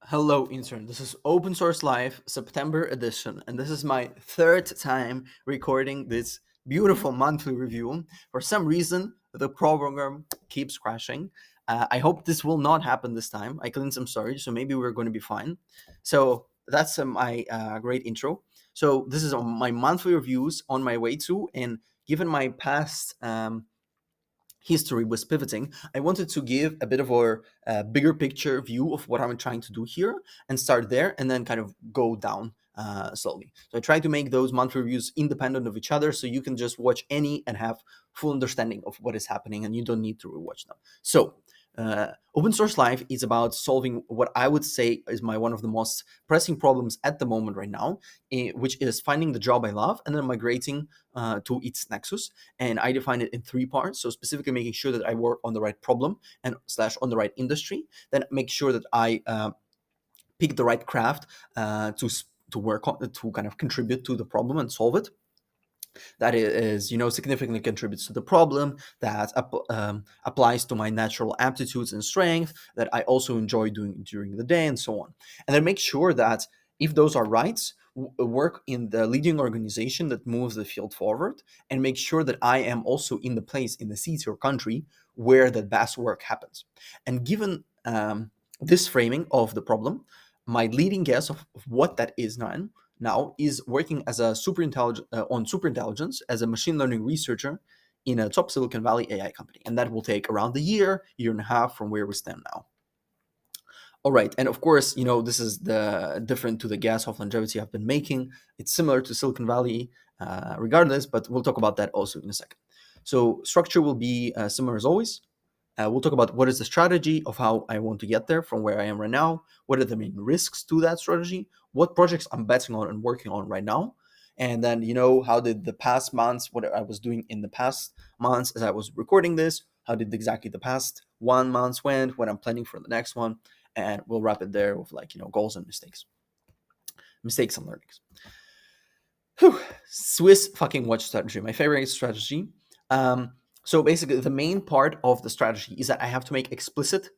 Hello, intern. This is Open Source Live September edition, and this is my third time recording this beautiful monthly review. For some reason, the program keeps crashing. I hope this will not happen this time. I cleaned some storage, so maybe we're going to be fine. So that's my great intro. So this is my monthly reviews on my way to, and given my past history was pivoting, I wanted to give a bit of a, bigger picture view of what I'm trying to do here and start there and then kind of go down slowly. So I try to make those monthly reviews independent of each other so you can just watch any and have full understanding of what is happening and you don't need to rewatch them. So Open Source Live is about solving what I would say is my one of the most pressing problems at the moment right now, which is finding the job I love and then migrating to its nexus. And I define it in three parts. So specifically making sure that I work on the right problem and slash on the right industry. Then make sure that I pick the right craft to work on to kind of contribute to the problem and solve it. That is, significantly contributes to the problem, that applies to my natural aptitudes and strength, that I also enjoy doing during the day, and so on. And then make sure that if those are right, work in the leading organization that moves the field forward, and make sure that I am also in the place in the city or country where that best work happens. And given this framing of the problem, my leading guess of what that is now is working as a superintelligence as a machine learning researcher in a top Silicon Valley AI company, and that will take around the year and a half from where we stand now. All right, and of course, this is the different to the gas of longevity I've been making. It's similar to Silicon Valley, regardless, but we'll talk about that also in a second. So structure will be similar as always. We'll talk about what is the strategy of how I want to get there from where I am right now. What are the main risks to that strategy? What projects I'm betting on and working on right now? And then, how did the past months, what I was doing in the past months as I was recording this, how did exactly the past 1 month went, what I'm planning for the next one. And we'll wrap it there with goals and mistakes and learnings. Whew. Swiss fucking watch strategy, my favorite strategy. So basically, the main part of the strategy is that I have to make explicit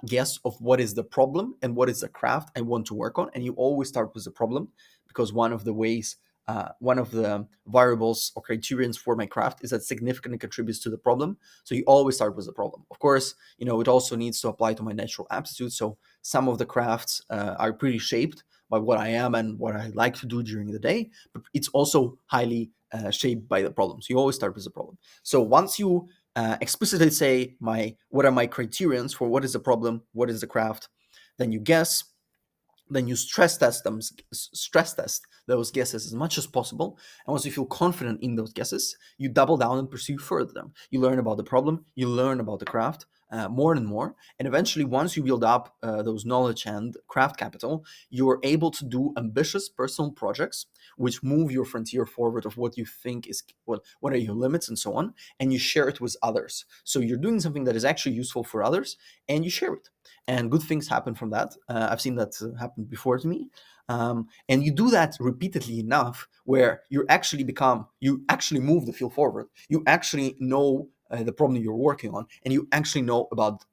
guess of what is the problem and what is the craft I want to work on. And you always start with the problem because one of the variables or criterions for my craft is that significantly contributes to the problem. So you always start with the problem. Of course, it also needs to apply to my natural aptitude. So some of the crafts are pretty shaped by what I am and what I like to do during the day, but it's also highly shaped by the problem. So you always start with the problem. So once you explicitly say what are my criterions for what is the problem, what is the craft, then you guess, then you stress test those guesses as much as possible. And once you feel confident in those guesses, you double down and pursue further them. You learn about the problem, you learn about the craft more and more, and eventually, once you build up those knowledge and craft capital, you're able to do ambitious personal projects which move your frontier forward of what you think is what are your limits and so on, and you share it with others. So you're doing something that is actually useful for others, and you share it, and good things happen from that. I've seen that happen before to me. And you do that repeatedly enough where you actually move the field forward. You actually know the problem you're working on, and you actually know about,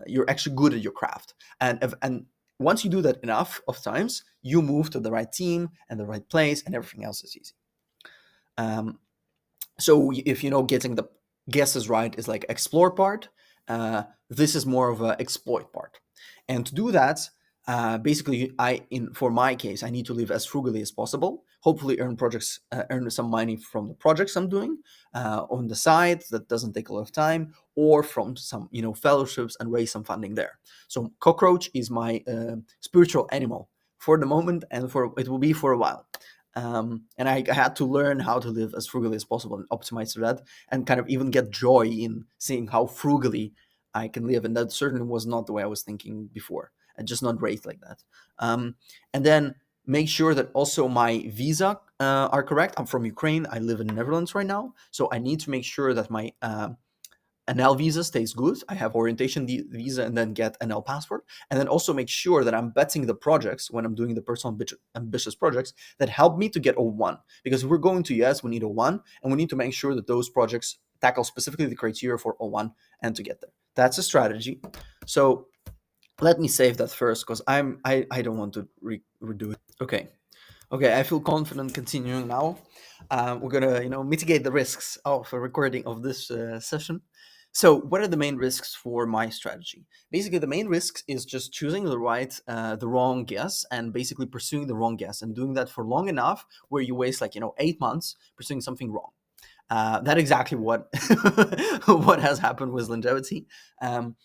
you're actually good at your craft. And once you do that enough of times, you move to the right team and the right place, and everything else is easy. Um, so if getting the guesses right is like explore part, this is more of a exploit part. And to do that, basically, for my case, I need to live as frugally as possible. Hopefully, earn some money from the projects I'm doing on the side that doesn't take a lot of time, or from some fellowships and raise some funding there. So cockroach is my spiritual animal for the moment, and for it will be for a while. And I had to learn how to live as frugally as possible and optimize for that, and kind of even get joy in seeing how frugally I can live. And that certainly was not the way I was thinking before, and just not raised like that. And then make sure that also my visa are correct. I'm from Ukraine. I live in the Netherlands right now, so I need to make sure that my NL visa stays good. I have orientation visa and then get NL passport. And then also make sure that I'm betting the projects when I'm doing the personal ambitious projects that help me to get O1. Because if we're going to US, we need O1, and we need to make sure that those projects tackle specifically the criteria for O1 and to get there. That's a strategy. So Let me save that first because I don't want to redo it. Okay. Okay, I feel confident continuing now. We're gonna, mitigate the risks of a recording of this session. So, what are the main risks for my strategy? Basically, the main risks is just choosing the wrong guess, and basically pursuing the wrong guess, and doing that for long enough where you waste 8 months pursuing something wrong. That exactly what what has happened with longevity. Um,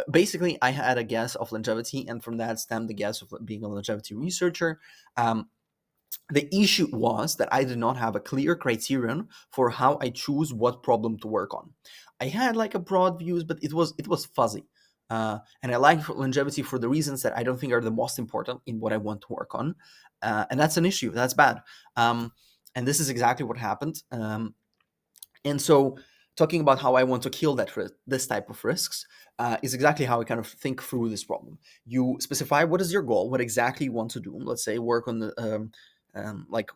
Basically, I had a guess of longevity, and from that stemmed the guess of being a longevity researcher. Um, the issue was that I did not have a clear criterion for how I choose what problem to work on. I had like a broad views, but it was fuzzy. And I like longevity for the reasons that I don't think are the most important in what I want to work on, and that's an issue. That's bad. And this is exactly what happened. And so, talking about how I want to kill this type of risks is exactly how I kind of think through this problem. You specify what is your goal, what exactly you want to do. Let's say work on like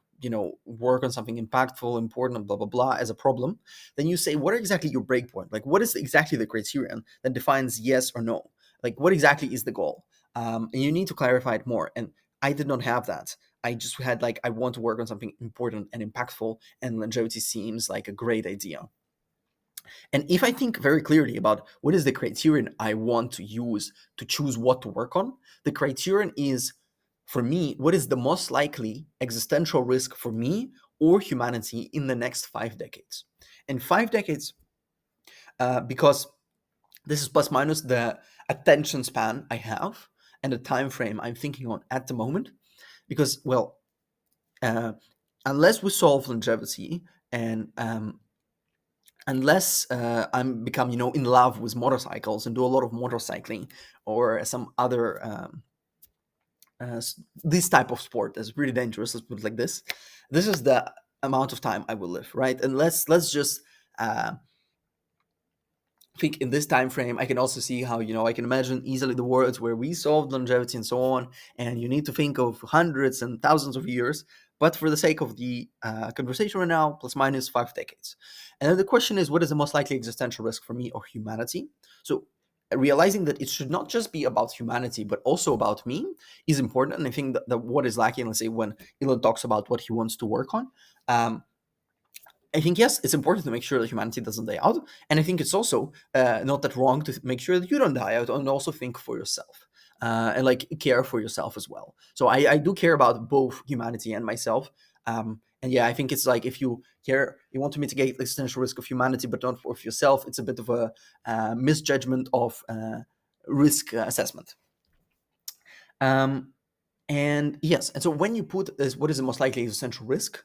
work on something impactful, important, blah blah blah as a problem. Then you say what are exactly your breakpoint, like what is exactly the criterion that defines yes or no, like what exactly is the goal, and you need to clarify it more. And I did not have that. I just had like I want to work on something important and impactful, and longevity seems like a great idea. And if I think very clearly about what is the criterion I want to use to choose what to work on, the criterion is, for me, what is the most likely existential risk for me or humanity in the next 5 decades. And 5 decades, because this is plus minus the attention span I have and the time frame I'm thinking on at the moment. Because, well, uh, unless we solve longevity, and unless I'm become in love with motorcycles and do a lot of motorcycling or some other this type of sport that's really dangerous, let's put it like this is the amount of time I will live, right? And let's just uh, think in this time frame. I can also see how I can imagine easily the worlds where we solved longevity and so on, and you need to think of hundreds and thousands of years. But for the sake of the conversation right now, plus minus 5 decades. And then the question is, what is the most likely existential risk for me or humanity? So realizing that it should not just be about humanity but also about me is important. And I think that what is lacking, let's say when Elon talks about what he wants to work on, um, I think, yes, it's important to make sure that humanity doesn't die out, and I think it's also not that wrong to make sure that you don't die out and also think for yourself and like care for yourself as well. So I do care about both humanity and myself, and yeah, I think it's like if you care, you want to mitigate the existential risk of humanity, but not for yourself. It's a bit of a misjudgment of risk assessment. Um, and yes, and so when you put this, what is the most likely existential risk?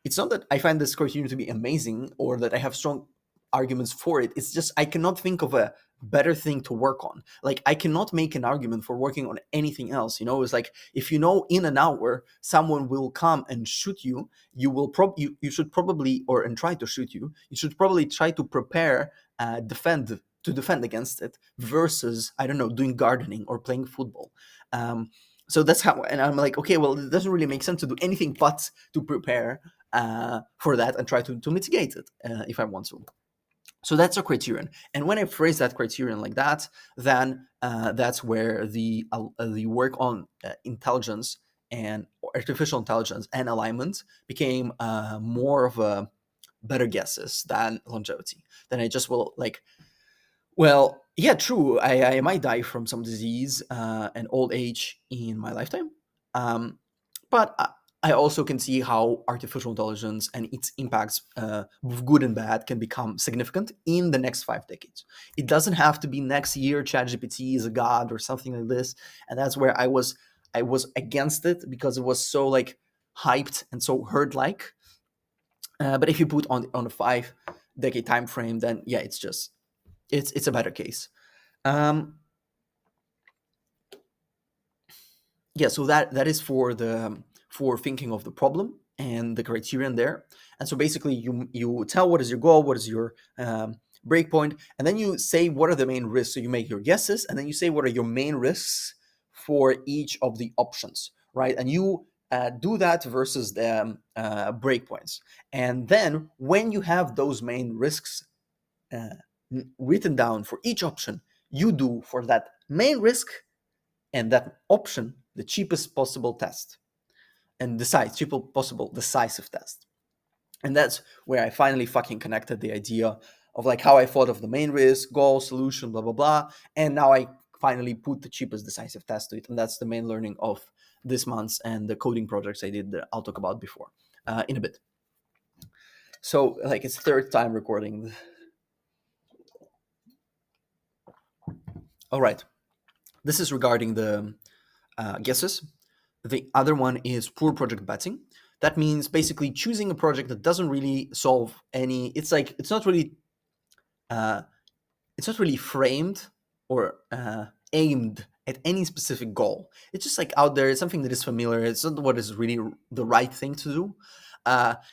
It's not that I find this criterion to be amazing or that I have strong arguments for it. It's just I cannot think of a better thing to work on. Like I cannot make an argument for working on anything else. It's like if in an hour someone will come and shoot you, you should probably or and try to shoot you. You should probably try to prepare, defend against it versus I don't know doing gardening or playing football. So that's how, and I'm like, okay, well, it doesn't really make sense to do anything but to prepare for that and try to mitigate it if I want to. So that's a criterion, and when I phrase that criterion like that, then that's where the work on intelligence and artificial intelligence and alignment became more of a better guesses than longevity. Then I just will like, well, yeah, true. I might die from some disease and old age in my lifetime. But I also can see how artificial intelligence and its impacts, both good and bad, can become significant in the next 5 decades. It doesn't have to be next year. ChatGPT is a god or something like this, and that's where I was against it because it was so like hyped and so herd like. But if you put on a 5 decade time frame, then yeah, it's a better case. Um, yeah, so that is for thinking of the problem and the criterion there. And so basically, you tell what is your goal, what is your breakpoint, and then you say what are the main risks. So you make your guesses, and then you say what are your main risks for each of the options, right? And you do that versus the breakpoints. And then when you have those main risks uh, written down for each option, you do for that main risk and that option the cheapest possible test and cheapest possible decisive test. And that's where I finally fucking connected the idea of like how I thought of the main risk, goal, solution, blah, blah, blah. And now I finally put the cheapest decisive test to it. And that's the main learning of this month and the coding projects I did that I'll talk about before in a bit. So like it's third time recording. All right. This is regarding the guesses. The other one is poor project betting. That means basically choosing a project that doesn't really solve any. It's not really framed or aimed at any specific goal. It's just like out there. It's something that is familiar. It's not what is really the right thing to do.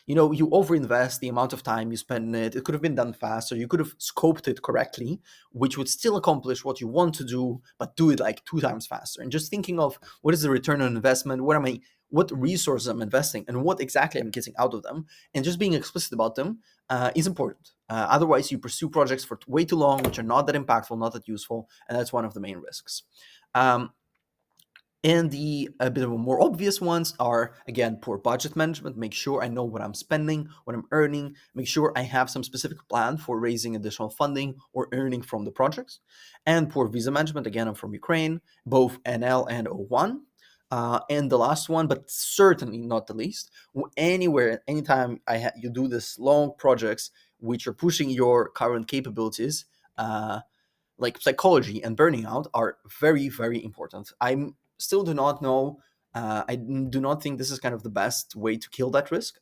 You overinvest the amount of time you spend in it. It could have been done faster. You could have scoped it correctly, which would still accomplish what you want to do, but do it like 2 times faster. And just thinking of what is the return on investment, what resources I'm investing, and what exactly I'm getting out of them, and just being explicit about them is important. Otherwise, you pursue projects for way too long, which are not that impactful, not that useful, and that's one of the main risks. And the a bit of a more obvious ones are, again, poor budget management. Make sure I know what I'm spending, what I'm earning. Make sure I have some specific plan for raising additional funding or earning from the projects. And poor visa management. Again, I'm from Ukraine, both NL and O1. And the last one, but certainly not the least, anytime you do this long projects which are pushing your current capabilities, like psychology and burning out are very, very important. I'm still do not know. I do not think this is kind of the best way to kill that risk.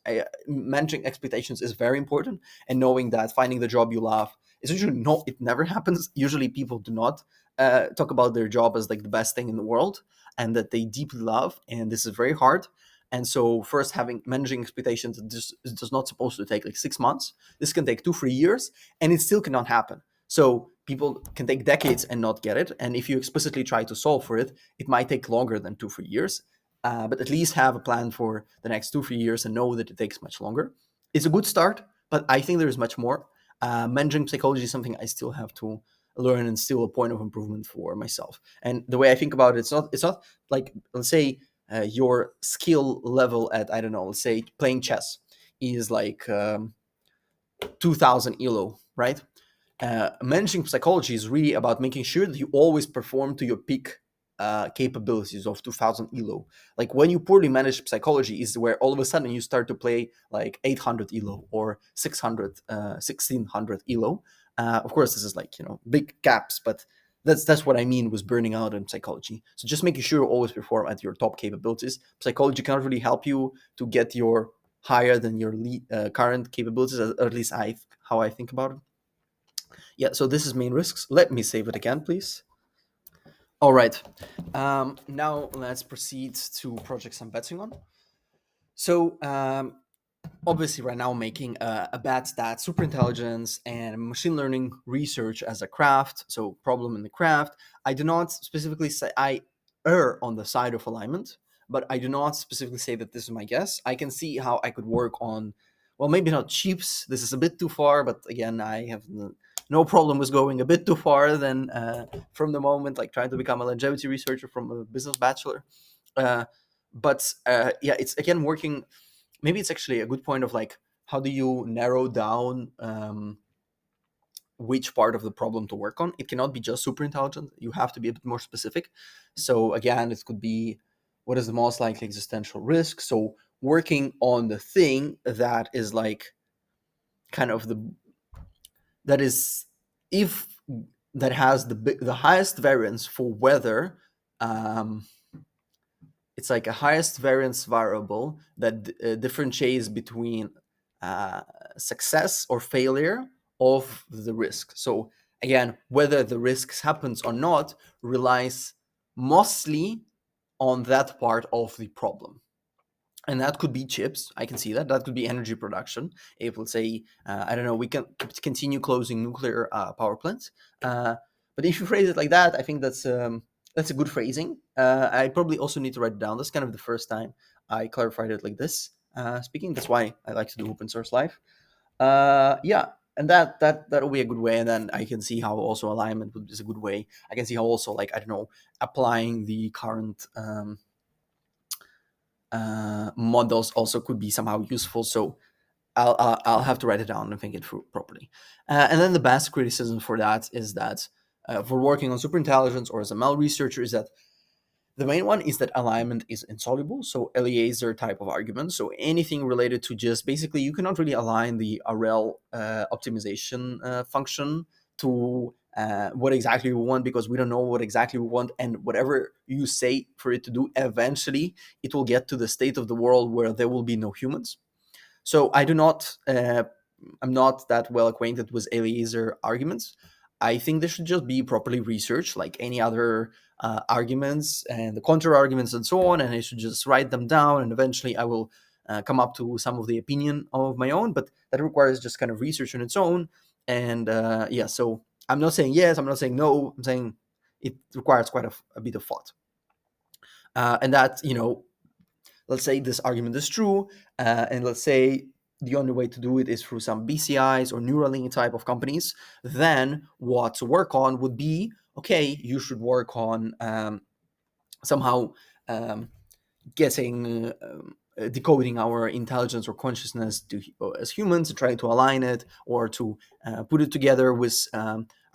Managing expectations is very important, and knowing that finding the job you love is usually not. It never happens. Usually, people do not talk about their job as like the best thing in the world, and that they deeply love. And this is very hard. And so, first, having managing expectations does not supposed to take like 6 months. This can take 2-3 years, and it still cannot happen. So people can take decades and not get it. And if you explicitly try to solve for it, it might take longer than 2-3 years. But at least have a plan for the next 2-3 years and know that it takes much longer. It's a good start, but I think there is much more. Managing psychology is something I still have to learn and still a point of improvement for myself. And the way I think about it, it's not like, let's say, your skill level at, I don't know, let's say playing chess is like 2000 elo, right? Managing psychology is really about making sure that you always perform to your peak capabilities of 2000 elo. Like when you poorly manage psychology is where all of a sudden you start to play like 800 elo or 600 1600 elo. Of course, this is like, big gaps, but that's what I mean with burning out in psychology. So just making sure you always perform at your top capabilities. Psychology cannot really help you to get your higher than your current capabilities, or at least how I think about it. Yeah, so this is main risks. Let me save it again, please. All right. Now let's proceed to projects I'm betting on. So obviously right now I'm making a bet that super intelligence and machine learning research as a craft, so problem in the craft. I do not specifically say I err on the side of alignment, but I do not specifically say that this is my guess. I can see how I could work on, well, maybe not cheaps. This is a bit too far, but again, I have no problem with going a bit too far than from the moment, like trying to become a longevity researcher from a business bachelor. Yeah, it's again working. Maybe it's actually a good point of like, how do you narrow down which part of the problem to work on? It cannot be just super intelligent. You have to be a bit more specific. So again, it could be, what is the most likely existential risk? So working on the thing that is like kind of that is, if that has the highest variance for whether it's like a highest variance variable that differentiates between success or failure of the risk. So again, whether the risks happens or not relies mostly on that part of the problem. And that could be chips. I can see that. That could be energy production. If, let's say, I don't know, we can continue closing nuclear power plants. But if you phrase it like that, I think that's a good phrasing. I probably also need to write it down. That's kind of the first time I clarified it like this. Speaking, that's why I like to do open source live. Yeah, and that'll be a good way. And then I can see how also alignment is a good way. I can see how also, like, I don't know, applying the current models also could be somehow useful. So I'll have to write it down and think it through properly. And then the best criticism for that is that for working on superintelligence or as a ML researcher is that the main one is that alignment is insoluble. So Eliezer type of argument. So anything related to just basically you cannot really align the RL optimization function to what exactly we want, because we don't know what exactly we want, and whatever you say for it to do, eventually it will get to the state of the world where there will be no humans. So I do not, I'm not that well acquainted with Eliezer arguments. I think they should just be properly researched, like any other arguments and the counter arguments and so on. And I should just write them down, and eventually I will come up to some of the opinion of my own. But that requires just kind of research on its own. And yeah, so I'm not saying yes, I'm not saying no. I'm saying it requires quite a bit of thought. And that, let's say this argument is true, and let's say the only way to do it is through some BCIs or Neuralink type of companies, then what to work on would be, okay, you should work on somehow um, getting decoding our intelligence or consciousness as humans and trying to align it, or to put it together with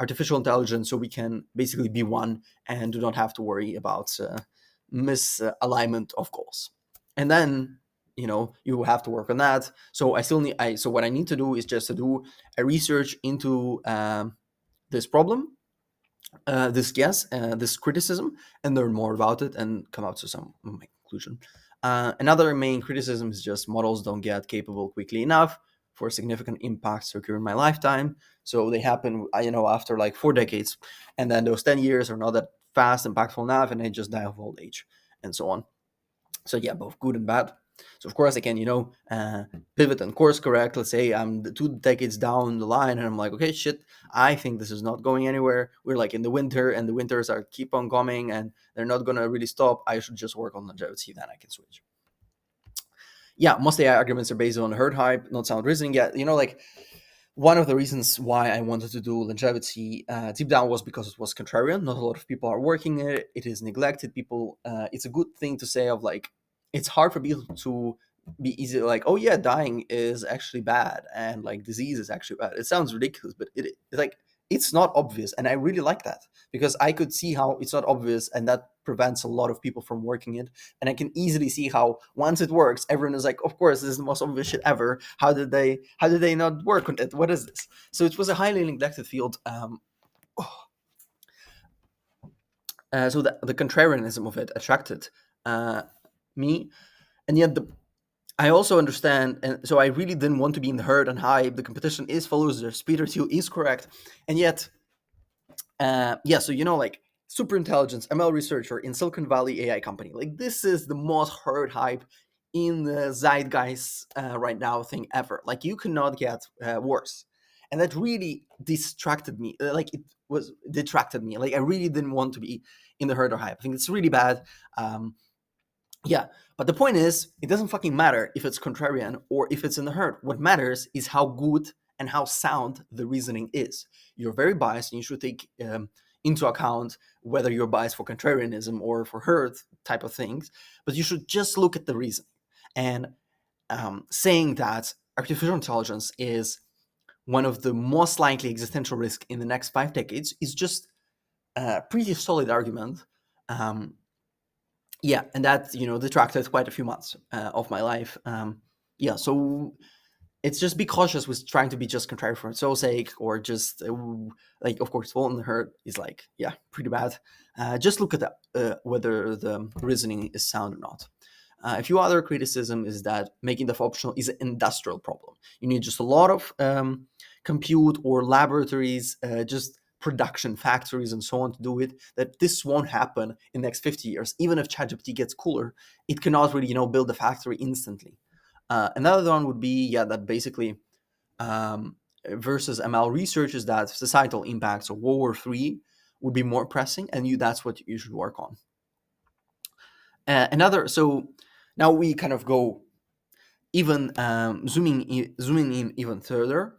artificial intelligence, so we can basically be one and do not have to worry about misalignment of goals. And then you have to work on that. So I still need I so what I need to do is just to do a research into this problem, this criticism, and learn more about it and come out to some my conclusion. Another main criticism is just models don't get capable quickly enough for significant impacts to occur in my lifetime. So they happen, after like 4 decades, and then those 10 years are not that fast, impactful enough, and they just die of old age, and so on. So yeah, both good and bad. So of course I can, pivot and course correct. Let's say I'm the 2 decades down the line, and I'm like, okay, shit, I think this is not going anywhere. We're like in the winter, and the winters are keep on coming, and they're not gonna really stop. I should just work on longevity, then I can switch. Yeah, most AI arguments are based on herd hype, not sound reasoning. Yeah, like one of the reasons why I wanted to do longevity deep down was because it was contrarian. Not a lot of people are working it. It is neglected. People, it's a good thing to say of like, it's hard for people to be easy like, oh yeah, dying is actually bad, and like disease is actually bad. It sounds ridiculous, but it's like, it's not obvious, and I really like that, because I could see how it's not obvious, and that prevents a lot of people from working it. And I can easily see how once it works, everyone is like, of course, this is the most obvious shit ever. How did they not work on it? What is this? So it was a highly neglected field. So the contrarianism of it attracted me, and yet I also understand, and so I really didn't want to be in the herd and hype. The competition is for losers. Peter Thiel is correct, and yet, yeah. So like super intelligence ML researcher in Silicon Valley AI company. Like this is the most herd hype in the zeitgeist right now thing ever. Like you cannot get worse, and that really distracted me. Like it was detracted me. Like I really didn't want to be in the herd or hype. I think it's really bad. Yeah, but the point is, it doesn't fucking matter if it's contrarian or if it's in the herd. What matters is how good and how sound the reasoning is. You're very biased, and you should take into account whether you're biased for contrarianism or for herd type of things. But you should just look at the reason. And saying that artificial intelligence is one of the most likely existential risk in the next 5 decades is just a pretty solid argument. Yeah, and that detracted quite a few months of my life. Yeah, so it's just be cautious with trying to be just contrary for its own sake, or just like, of course, Walton Hurt is like, yeah, pretty bad. Just look at whether the reasoning is sound or not. A few other criticism is that making the optional is an industrial problem. You need just a lot of compute or laboratories, just production factories and so on to do it. That this won't happen in the next 50 years. Even if ChatGPT gets cooler, it cannot really build a factory instantly. Another one would be, yeah, that basically versus ML research is that societal impacts of World War III would be more pressing, and that's what you should work on. So now we kind of go even zooming in even further.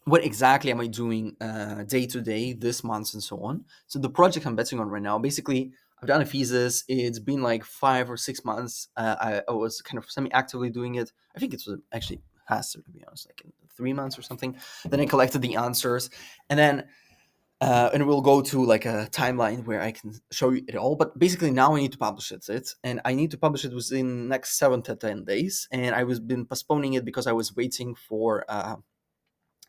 what exactly am I doing day to day, this month, and so on. So the project I'm betting on right now, basically, I've done a thesis. It's been like 5 or 6 months. I was kind of semi-actively doing it. I think it was actually faster, to be honest, like in 3 months or something. Then I collected the answers, and then and we'll go to like a timeline where I can show you it all. But basically, now I need to publish it, and I need to publish it within next 7 to 10 days. And I was been postponing it because I was waiting for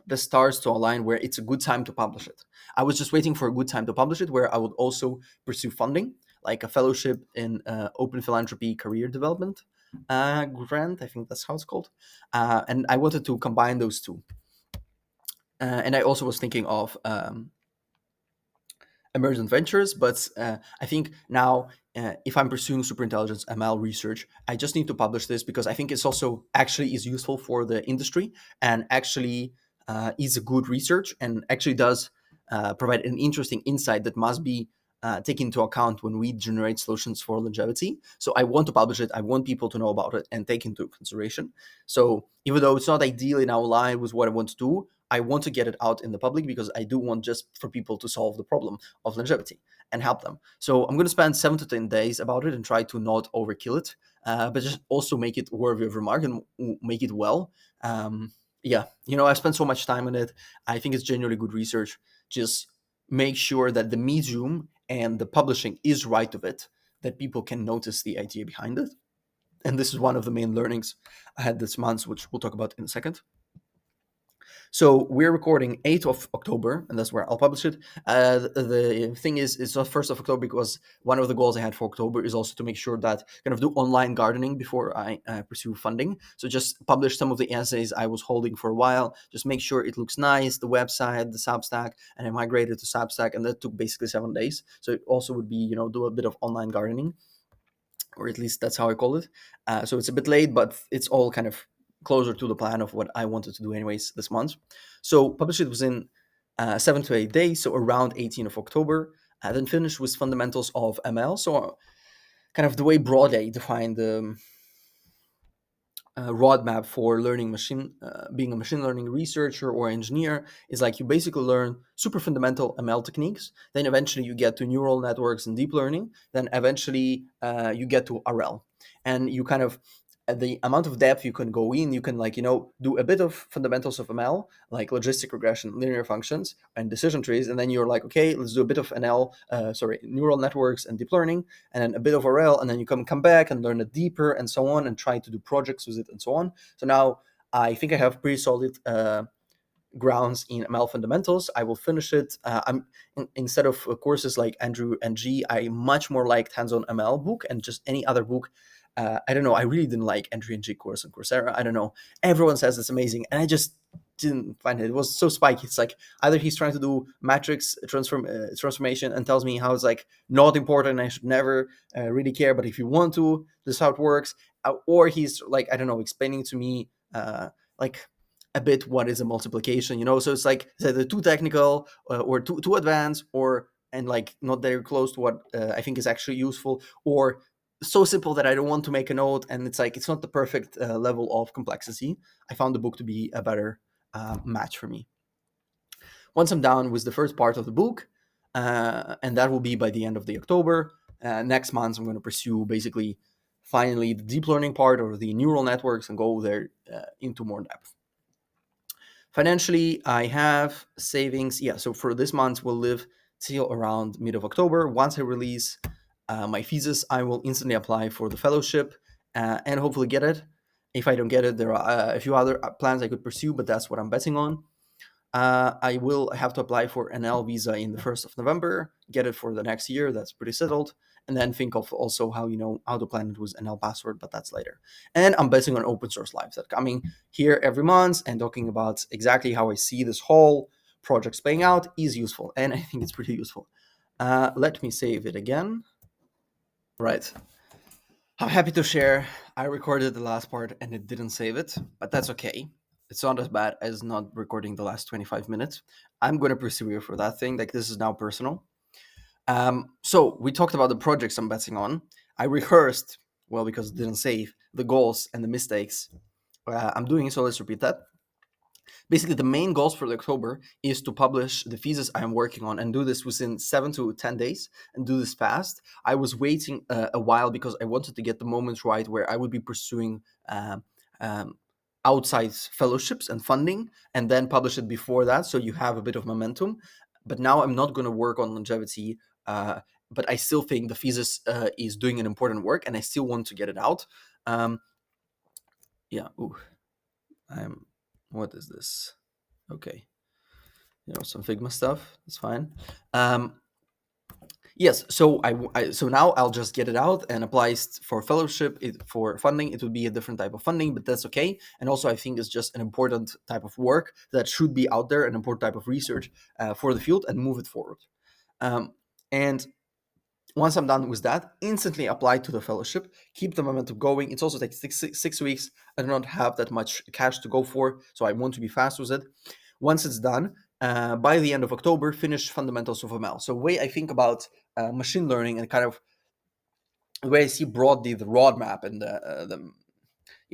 the stars to align where it's a good time to publish it. I was just waiting for a good time to publish it where I would also pursue funding, like a fellowship in open philanthropy career development grant. I think that's how it's called. And I wanted to combine those two. And I also was thinking of emergent ventures, but I think now if I'm pursuing superintelligence ML research, I just need to publish this because I think it's also actually is useful for the industry and actually is a good research and actually does provide an interesting insight that must be taken into account when we generate solutions for longevity. So I want to publish it. I want people to know about it and take into consideration. So even though it's not ideally now aligned with what I want to do, I want to get it out in the public because I do want just for people to solve the problem of longevity and help them. So I'm going to spend 7 to 10 days about it and try to not overkill it, but just also make it worthy of remark and make it well. Yeah, I spent so much time on it. I think it's genuinely good research. Just make sure that the medium and the publishing is right of it, that people can notice the idea behind it. And this is one of the main learnings I had this month, which we'll talk about in a second. So we're recording 8th of October, and that's where I'll publish it. The thing is, it's not 1st of October because one of the goals I had for October is also to make sure that kind of do online gardening before I pursue funding. So just publish some of the essays I was holding for a while, just make sure it looks nice, the website, the Substack, and I migrated to Substack, and that took basically 7 days. So it also would be, do a bit of online gardening, or at least that's how I call it. So it's a bit late, but it's all kind of closer to the plan of what I wanted to do anyways this month. So publish it within 7 to 8 days, so around 18th of October. Then finish with fundamentals of ML. So kind of the way broadly define the roadmap for learning being a machine learning researcher or engineer is like you basically learn super fundamental ML techniques. Then eventually you get to neural networks and deep learning. Then eventually you get to RL, and you kind of at the amount of depth you can go in, you can do a bit of fundamentals of ML, like logistic regression, linear functions, and decision trees, and then you're like, okay, let's do a bit of neural networks and deep learning, and then a bit of RL, and then you come back and learn it deeper and so on, and try to do projects with it and so on. So now I think I have pretty solid grounds in ML fundamentals. I will finish it. Instead of courses like Andrew Ng, I much more liked hands-on ML book and just any other book. I don't know. I really didn't like Andrew Ng course on Coursera. I don't know. Everyone says it's amazing, and I just didn't find it. It was so spiky. It's like either he's trying to do matrix transformation and tells me how it's like not important. I should never really care. But if you want to, this is how it works. Or he's like, I don't know, explaining to me like a bit what is a multiplication. So it's like either too technical or too advanced, or and like not very close to what I think is actually useful, or so simple that I don't want to make a note, and it's like it's not the perfect level of complexity. I found the book to be a better match for me. Once I'm done with the first part of the book, and that will be by the end of the October, next month I'm going to pursue basically finally the deep learning part or the neural networks and go there into more depth. Financially, I have savings. Yeah, so for this month, we'll live till around mid of October. Once I release my thesis, I will instantly apply for the fellowship and hopefully get it. If I don't get it, there are a few other plans I could pursue, but that's what I'm betting on. I will have to apply for an L visa in the 1st of November, get it for the next year. That's pretty settled. And then think of also how to plan it with NL password, but that's later. And I'm betting on open source lives that coming here every month and talking about exactly how I see this whole project playing out is useful. And I think it's pretty useful. Let me save it again. Right. I'm happy to share. I recorded the last part and it didn't save it, but that's okay. It's not as bad as not recording the last 25 minutes. I'm going to persevere for that thing. Like, this is now personal. So we talked about the projects I'm betting on. I rehearsed, well, because it didn't save, the goals and the mistakes I'm doing, so let's repeat that. Basically, the main goals for the October is to publish the thesis I am working on and do this within 7 to 10 days and do this fast. I was waiting a while because I wanted to get the moments right where I would be pursuing um, um, outside fellowships and funding and then publish it before that, so you have a bit of momentum. But now I'm not going to work on longevity. But I still think the thesis is doing an important work, and I still want to get it out. Um, yeah. Ooh, I'm. What is this? Okay, some Figma stuff. That's fine. Yes, so now I'll just get it out and applies for fellowship. For funding, it would be a different type of funding, but that's okay. And also, I think it's just an important type of work that should be out there, an important type of research for the field, and move it forward. And once I'm done with that, instantly apply to the fellowship, keep the momentum going. It also takes 6 weeks. I do not have that much cash to go for, so I want to be fast with it. Once it's done, by the end of October, finish fundamentals of ML. So the way I think about machine learning and kind of the way I see broadly the roadmap and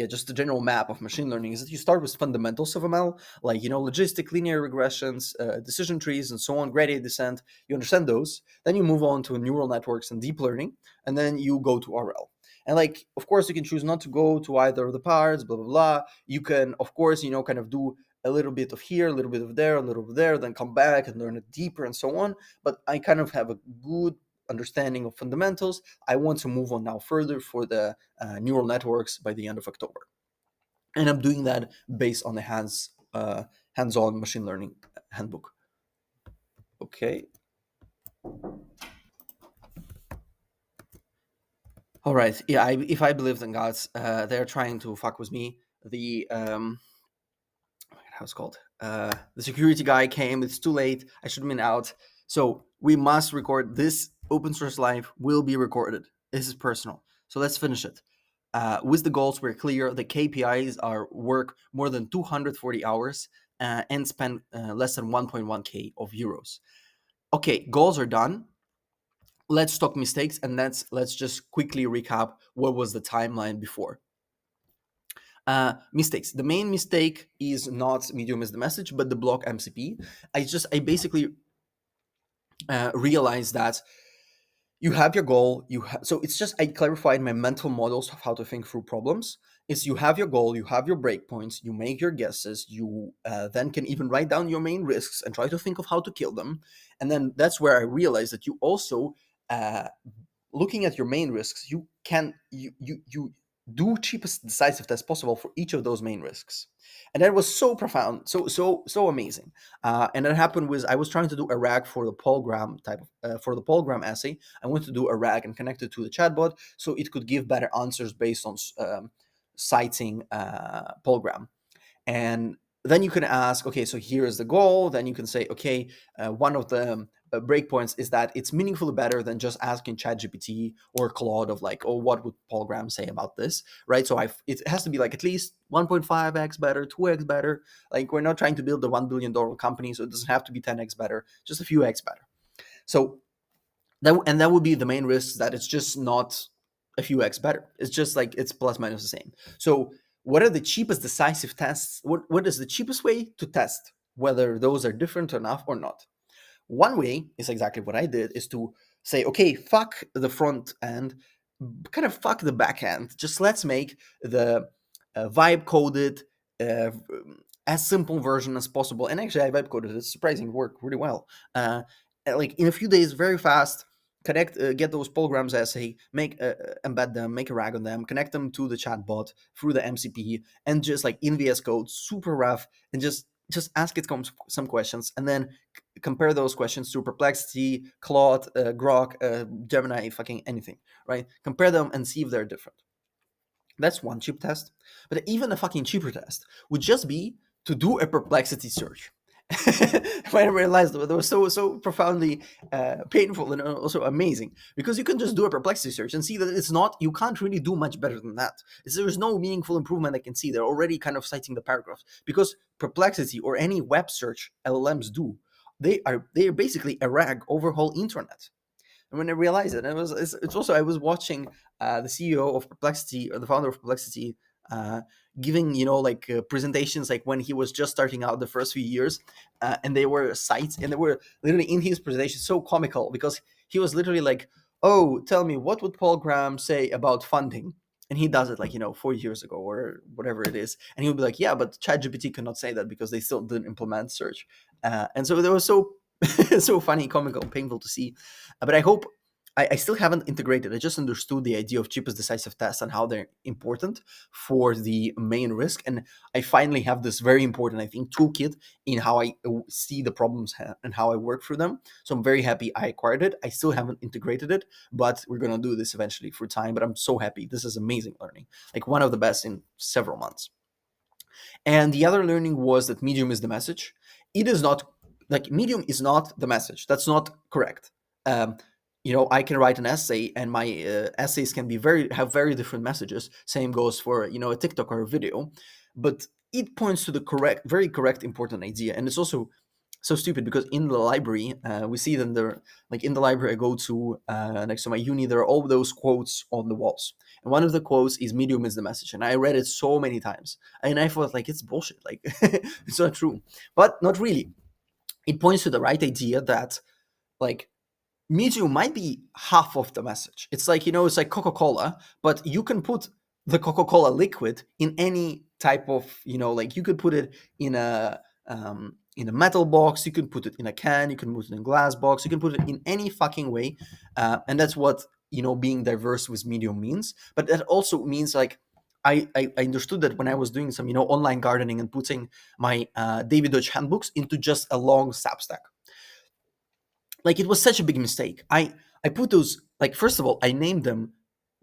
just the general map of machine learning is that you start with fundamentals of ML, like logistic linear regressions, decision trees, and so on, gradient descent. You understand those, then you move on to neural networks and deep learning, and then you go to RL. And like, of course, you can choose not to go to either of the parts, blah blah blah. You can, of course, kind of do a little bit of here, a little bit of there, a little bit of there, then come back and learn it deeper and so on. But I kind of have a good understanding of fundamentals. I want to move on now further for the neural networks by the end of October, and I'm doing that based on the hands-on machine learning handbook. Okay. All right. Yeah. If I believed in gods, they're trying to fuck with me. The how's it called? The security guy came. It's too late. I should have been out. So we must record this. Open source live will be recorded. This is personal. So let's finish it. With the goals, we're clear. The KPIs are work more than 240 hours and spend less than 1.1k of euros. Okay, goals are done. Let's talk mistakes, and let's just quickly recap what was the timeline before. Mistakes. The main mistake is not Medium is the message, but the block MCP. I basically realized that you have your goal. So it's just I clarified my mental models of how to think through problems. Is you have your goal, you have your breakpoints, you make your guesses, you then can even write down your main risks and try to think of how to kill them. And then that's where I realized that you also looking at your main risks, you can you do cheapest decisive test possible for each of those main risks. And that was so profound, so amazing. And that happened with I was trying to do a RAG for the Polgram type of for the Polgram essay. I wanted to do a RAG and connect it to the chatbot so it could give better answers based on citing Polgram. And then you can ask, okay, so here's the goal. Then you can say, okay, one of the breakpoints is that it's meaningfully better than just asking ChatGPT or Claude of like, oh, what would Paul Graham say about this, right? So it has to be like at least 1.5x better, 2x better. Like we're not trying to build a $1 billion company, so it doesn't have to be 10x better, just a few x better. So that would be the main risk, that it's just not a few x better. It's just like it's plus minus the same. So what are the cheapest decisive tests? What is the cheapest way to test whether those are different enough or not? One way is exactly what I did, is to say, okay, fuck the front end, kind of fuck the back end. Just let's make the vibe coded as simple version as possible. And actually, I vibe coded it. Surprisingly, worked really well. Like in a few days, very fast. Connect, get those programs essay, make embed them, make a RAG on them, connect them to the chatbot through the MCP, and just like in VS Code, super rough, and just ask it some questions, and then compare those questions to Perplexity, Claude, Grok, Gemini, fucking anything, right? Compare them and see if they're different. That's one cheap test. But even a fucking cheaper test would just be to do a Perplexity search. When I realized that was so profoundly painful and also amazing, because you can just do a Perplexity search and see that it's not, you can't really do much better than that. There's no meaningful improvement I can see. They're already kind of citing the paragraphs, because Perplexity or any web search LLMs do, they are basically a RAG over whole internet. And when I realized it, it's also I was watching the CEO of Perplexity, or the founder of Perplexity, uh, giving like presentations like when he was just starting out the first few years, and they were sites, and they were literally in his presentation so comical because he was literally like, "Oh, tell me, what would Paul Graham say about funding?" And he does it like 4 years ago or whatever it is, and he would be like, "Yeah, but ChatGPT cannot say that because they still didn't implement search." And so there was so so funny, comical, painful to see. But I hope I still haven't integrated. I just understood the idea of cheapest decisive tests and how they're important for the main risk. And I finally have this very important, I think, toolkit in how I see the problems and how I work through them. So I'm very happy I acquired it. I still haven't integrated it, but we're going to do this eventually through time. But I'm so happy. This is amazing learning, like one of the best in several months. And the other learning was that Medium is the message. It is not, like, Medium is not the message. That's not correct. Um, I can write an essay, and my essays can be have very different messages. Same goes for a TikTok or a video, but it points to the very correct, important idea. And it's also so stupid because in the library, we see them there. Like in the library I go to next to my uni, there are all those quotes on the walls, and one of the quotes is "Medium is the message," and I read it so many times, and I thought like it's bullshit, like it's not true, but not really. It points to the right idea that, like, Medium might be half of the message. It's like, it's like Coca-Cola, but you can put the Coca-Cola liquid in any type of, like you could put it in a metal box, you can put it in a can, you can put it in a glass box, you can put it in any fucking way. And that's what, being diverse with Medium means. But that also means, like, I understood that when I was doing some, online gardening and putting my David Dutch handbooks into just a long Substack, like, it was such a big mistake. I put those, like, first of all, I named them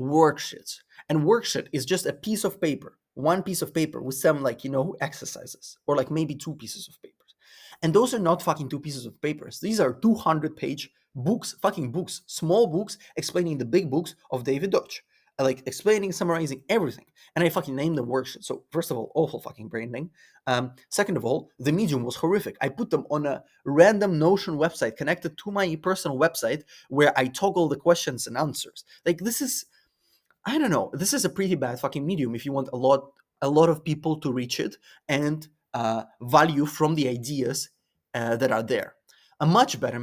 worksheets, and worksheet is just a piece of paper, one piece of paper with some, like, exercises, or like maybe two pieces of papers. And those are not fucking two pieces of papers. These are 200-page books, fucking books, small books explaining the big books of David Dutch, like explaining, summarizing everything. And I fucking named them worksheets. So first of all, awful fucking branding. Second of all, the medium was horrific. I put them on a random Notion website connected to my personal website where I toggle the questions and answers. Like, this is, I don't know, this is a pretty bad fucking medium if you want a lot of people to reach it and value from the ideas that are there. A much better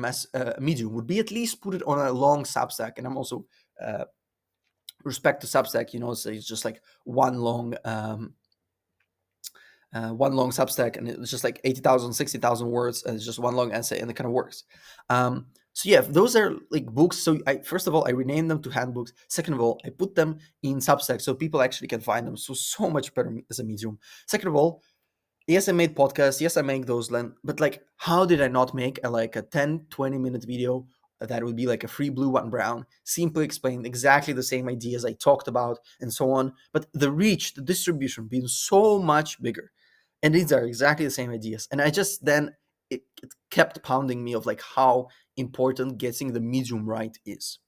medium would be at least put it on a long Substack, and I'm also respect to Substack, so it's just like one long Substack, and it's just like 80,000, 60,000 words, and it's just one long essay, and it kind of works. So yeah, those are like books. So first of all, I renamed them to handbooks. Second of all, I put them in Substack so people actually can find them. So much better as a medium. Second of all, yes, I made podcasts. Yes, I make those, but like, how did I not make a 10, 20-minute video that would be like a free blue, one brown, simply explain exactly the same ideas I talked about and so on, but the reach, the distribution being so much bigger. And these are exactly the same ideas. And I just then, it kept pounding me of like how important getting the medium right is.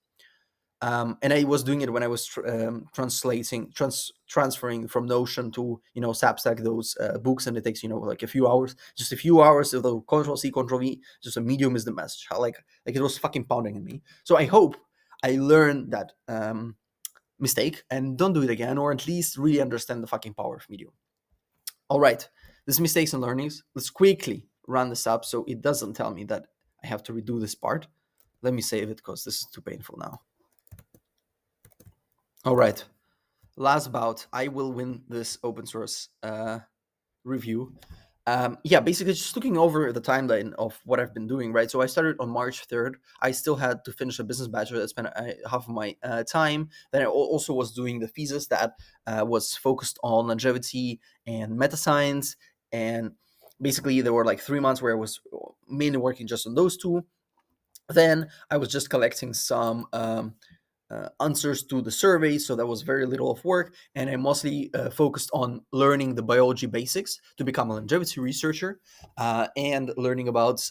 And I was doing it when I was transferring from Notion to Substack those books, and it takes like a few hours, just a few hours of the Control C, Control V. Just a medium is the message. How like it was fucking pounding in me. So I hope I learned that mistake and don't do it again, or at least really understand the fucking power of medium. All right, this mistakes and learnings. Let's quickly run this up so it doesn't tell me that I have to redo this part. Let me save it because this is too painful now. All right. Last bout, I will win this open source review. Yeah, basically just looking over the timeline of what I've been doing, right? So I started on March 3rd. I still had to finish a business bachelor that spent half of my time. Then I also was doing the thesis that was focused on longevity and meta science. And basically, there were like 3 months where I was mainly working just on those two. Then I was just collecting some answers to the survey, so that was very little of work, and I mostly focused on learning the biology basics to become a longevity researcher, and learning about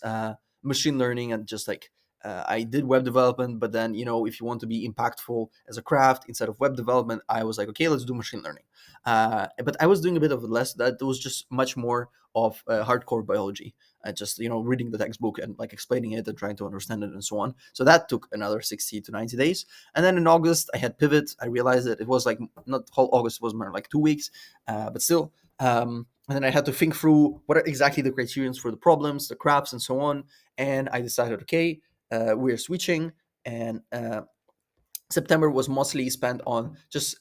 machine learning, and just like I did web development, but then if you want to be impactful as a craft instead of web development, I was like, okay, let's do machine learning. But I was doing a bit of less. That was just much more of hardcore biology. just reading the textbook and like explaining it and trying to understand it and so on. So that took another 60 to 90 days. And then in August I had pivot. I realized that it was like not whole August, was more like 2 weeks, but still. And then I had to think through what are exactly the criterions for the problems, the crafts, and so on. And I decided, okay, we're switching. And September was mostly spent on just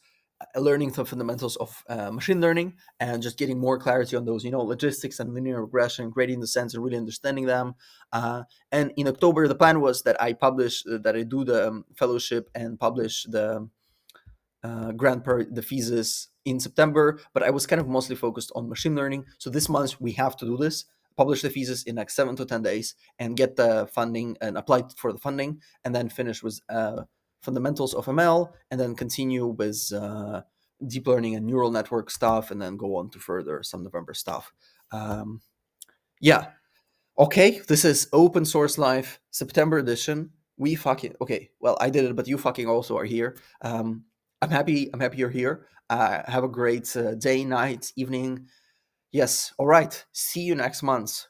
learning the fundamentals of machine learning and just getting more clarity on those, logistics and linear regression, gradient descent, and really understanding them. And in October, the plan was that I publish, that I do the fellowship and publish the grant per the thesis in September. But I was kind of mostly focused on machine learning. So this month we have to do this. Publish the thesis in like 7 to 10 days and get the funding and apply for the funding, and then finish with fundamentals of ML, and then continue with deep learning and neural network stuff, and then go on to further some November stuff. Um, yeah. Okay, this is Open Source Life September edition. We fucking okay. Well, I did it, but you fucking also are here. I'm happy. I'm happy you're here. Have a great day, night, evening. Yes. All right. See you next month.